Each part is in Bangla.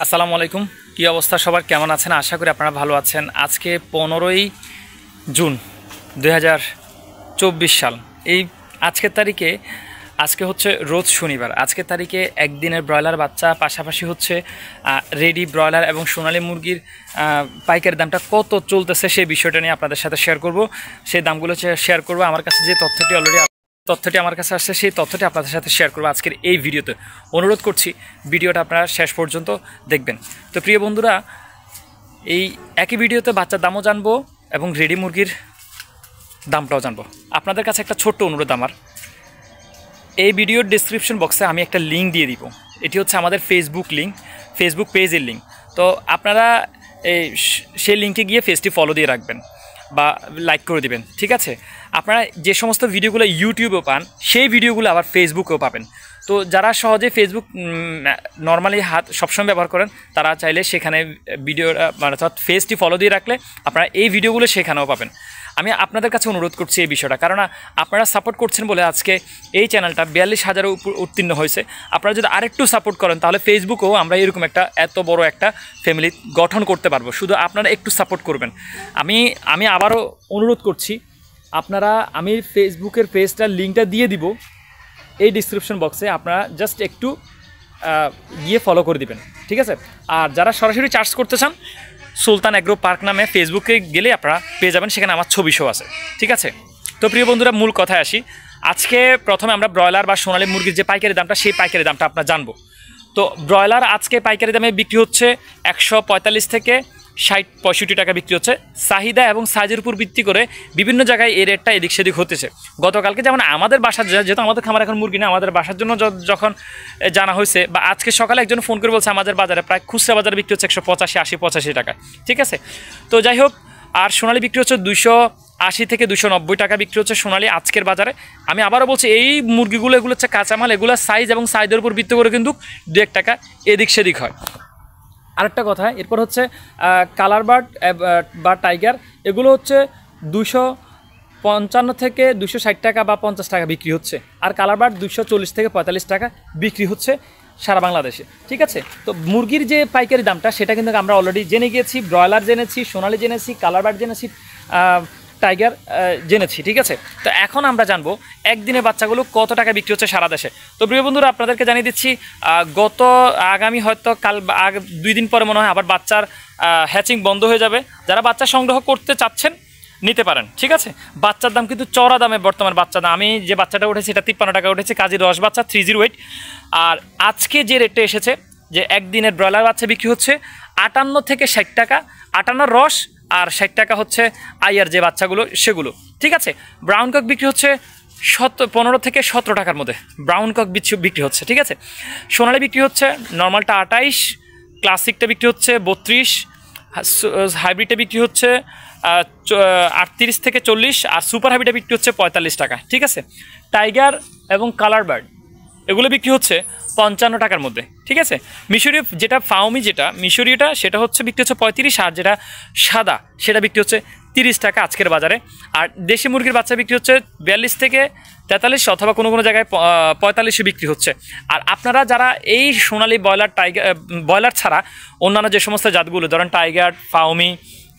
আসসালামু আলাইকুম। কি অবস্থা সবার, কেমন আছেন? আশা করি আপনারা ভালো আছেন। আজকে 15ই জুন 2024 সাল। এই আজকের তারিখে আজকে হচ্ছে রোজ শনিবার। আজকের তারিখে একদিনের ব্রয়লার বাচ্চা, পাশাপাশি হচ্ছে রেডি ব্রয়লার এবং সোনালী মুরগির পাইকারি দামটা কত চলতেছে সেই বিষয়টা নিয়ে আপনাদের সাথে শেয়ার করব। সেই দামগুলো শেয়ার করব। আমার কাছে যে তথ্যটি আমার কাছে আসছে সেই তথ্যটি আপনাদের সাথে শেয়ার করবো আজকের এই ভিডিওতে। অনুরোধ করছি ভিডিওটা আপনারা শেষ পর্যন্ত দেখবেন। তো প্রিয় বন্ধুরা, এই একই ভিডিওতে বাচ্চার দামও জানবো এবং রেডি মুরগির দামটাও জানবো। আপনাদের কাছে একটা ছোট্ট অনুরোধ আমার, এই ভিডিওর ডেসক্রিপশন বক্সে আমি একটা লিঙ্ক দিয়ে দিব। এটি হচ্ছে আমাদের ফেসবুক পেজের লিঙ্ক। তো আপনারা সেই লিঙ্কে গিয়ে পেজটি ফলো দিয়ে রাখবেন বা লাইক করে দিবেন, ঠিক আছে? আপনারা যে সমস্ত ভিডিওগুলো ইউটিউবেও পান সেই ভিডিওগুলো আবার ফেসবুকেও পাবেন। তো যারা সহজে ফেসবুক নর্মালি সবসময় ব্যবহার করেন, তারা চাইলে সেখানে ভিডিও অর্থাৎ পেজটি ফলো দিয়ে রাখলে আপনারা এই ভিডিওগুলো সেখানেও পাবেন। আমি আপনাদের কাছে অনুরোধ করছি এই বিষয়টা, কারণ আপনারা সাপোর্ট করছেন বলে আজকে এই চ্যানেলটা 42,000-এর উপর উত্তীর্ণ হয়েছে। আপনারা যদি আরেকটু সাপোর্ট করেন তাহলে ফেসবুকেও আমরা এরকম এত বড় একটা ফ্যামিলি গঠন করতে পারবো। শুধু আপনারা একটু সাপোর্ট করবেন। আমি আবারও অনুরোধ করছি, আমি ফেসবুকের পেজটার লিঙ্কটা দিয়ে দিব এই ডিসক্রিপশন বক্সে। আপনারা জাস্ট একটু গিয়ে ফলো করে দিবেন, ঠিক আছে? আর যারা সরাসরি চার্জ করতে চান, সুলতান এগ্রো পার্ক নামে ফেসবুকে গেলে আপনারা পেয়ে যাবেন, সেখানে আমার ছবি শো আছে, ঠিক আছে? তো প্রিয় বন্ধুরা, মূল কথায় আসি। আজকে প্রথমে আমরা ব্রয়লার বা সোনালী মুরগির যে পাইকারি দামটা, সেই পাইকারি দামটা আপনারা জানবো। তো ব্রয়লার আজকে পাইকারি দামে বিক্রি হচ্ছে 145 থেকে 60-65 টাকা বিক্রি হচ্ছে। চাহিদা এবং সাইজের উপর ভিত্তি করে বিভিন্ন জায়গায় এই রেটটা এদিক সেদিক হতেছে। গতকালকে যেমন আমাদের বাসার, যেহেতু আমাদের খামার এখন মুরগি না, আমাদের বাসার জন্য যখন জানা হয়েছে, বা আজকে সকালে একজন ফোন করে বলছে আমাদের বাজারে প্রায় খুচরা বাজারে বিক্রি হচ্ছে 185 টাকা, ঠিক আছে? তো যাই হোক, আর সোনালী বিক্রি হচ্ছে 280 থেকে 290 টাকা বিক্রি হচ্ছে সোনালী আজকের বাজারে। আমি আবারও বলছি, এই মুরগিগুলো এগুলো হচ্ছে কাঁচামাল, এগুলো সাইজ এবং সাইজের উপর ভিত্তি করে কিন্তু 2-1 টাকা এদিক সেদিক হয়। আরেকটা কথা, এরপর হচ্ছে কালার বার্ড বা টাইগার, এগুলো হচ্ছে 255 থেকে 260 টাকা বা 50 টাকা বিক্রি হচ্ছে। আর কালার বার্ড 240 থেকে 45 টাকা বিক্রি হচ্ছে সারা বাংলাদেশে, ঠিক আছে? তো মুরগির যে পাইকারি দামটা সেটা কিন্তু আমরা অলরেডি জেনে গিয়েছি। ব্রয়লার জেনেছি, সোনালী জেনেছি, কালার বার্ড জেনেছি, টাইগার জেনেছি, ঠিক আছে? তো এখন আমরা জানবো একদিনের বাচ্চাগুলো কত টাকা বিক্রি হচ্ছে সারা দেশে। তো প্রিয় বন্ধুরা, আপনাদেরকে জানিয়ে দিচ্ছি, আগামী হয়তো কাল 2 দিন পরে মনে হয় আবার বাচ্চার হ্যাচিং বন্ধ হয়ে যাবে। যারা বাচ্চা সংগ্রহ করতে চাচ্ছেন নিতে পারেন, ঠিক আছে? বাচ্চার দাম কিন্তু চড়া দামে বর্তমান বাচ্চার দাম। আমি যে বাচ্চাটা উঠেছি এটা 53 টাকা উঠেছে, কাজী রস বাচ্চা 30 weight। আর আজকে যে রেটটা এসেছে, যে একদিনের ব্রয়লার বাচ্চা বিক্রি হচ্ছে 58 থেকে 60 টাকা, 58 রস আর 60 টাকা হচ্ছে আইয়ার যে বাচ্চাগুলো সেগুলো, ঠিক আছে? ব্রাউন কক বিক্রি হচ্ছে 15 থেকে 17 টাকার মধ্যে ব্রাউন কক বিক্রি হচ্ছে, ঠিক আছে? সোনালী বিক্রি হচ্ছে নর্মালটা 28, ক্লাসিকটা বিক্রি হচ্ছে 32, হাইব্রিডটা বিক্রি হচ্ছে 38 থেকে 40, আর সুপার হাইব্রিডটা বিক্রি হচ্ছে 45 টাকা, ঠিক আছে? টাইগার এবং কালার বার্ড এগুলো বিক্রি হচ্ছে 55 টাকার মধ্যে, ঠিক আছে? মিশরীয় যেটা ফাউমি, যেটা মিশরীয়টা, সেটা হচ্ছে বিক্রি হচ্ছে 35, আর যেটা সাদা সেটা বিক্রি হচ্ছে 30 টাকা আজকের বাজারে। আর দেশি মুরগির বাচ্চা বিক্রি হচ্ছে 42 থেকে 43, অথবা কোনো কোনো জায়গায় 45 বিক্রি হচ্ছে। আর আপনারা যারা এই সোনালী ব্রয়লার ছাড়া অন্যান্য যে সমস্ত জাতগুলো, ধরেন টাইগার, ফাউমি,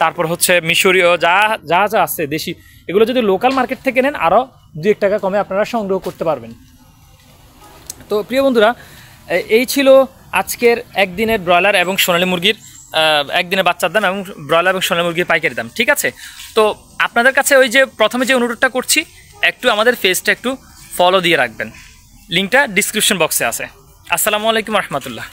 তারপর হচ্ছে মিশরীয় যা যা যা আছে দেশি, এগুলো যদি লোকাল মার্কেট থেকে নেন আরও 2-1 টাকা কমে আপনারা সংগ্রহ করতে পারবেন। তো প্রিয় বন্ধুরা, এই ছিল আজকের একদিনের ব্রয়লার এবং সোনালী মুরগির একদিনের বাচ্চার দাম এবং ব্রয়লার এবং সোনালী মুরগির পাইকারি দাম, ঠিক আছে? তো আপনাদের কাছে ওই যে প্রথমে যে অনুরোধটা করছি, একটু আমাদের পেজটা একটু ফলো দিয়ে রাখবেন। লিঙ্কটা ডিসক্রিপশন বক্সে আছে। আসসালামু আলাইকুম রহমতুল্লাহ।